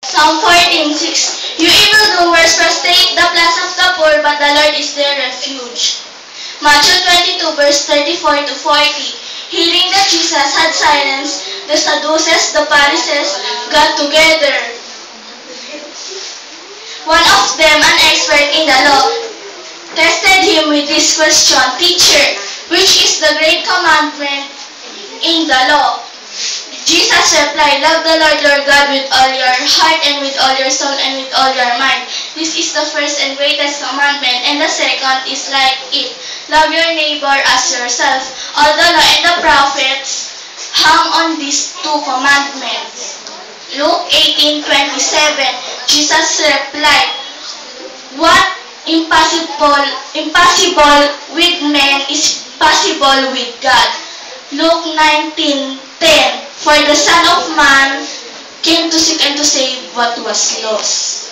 Psalm 14:6. You evildoers prostrate the plans of the poor, but the Lord is their refuge. Matthew 22, verse 34 to 40. Hearing that Jesus had silenced the Sadducees, the Pharisees got together. One of them, an expert in the law, tested him with this question, Teacher, which is the great commandment in the law? Jesus replied, Love the Lord your God with all your heart and with all your soul and with all your mind. This is the first and greatest commandment, and the second is like it. Love your neighbor as yourself. All the law and the prophets hang on these two commandments. Luke 18:27. Jesus replied, What impossible with men is possible with God. Luke 19:10. For the Son of Man came to seek and to save what was lost.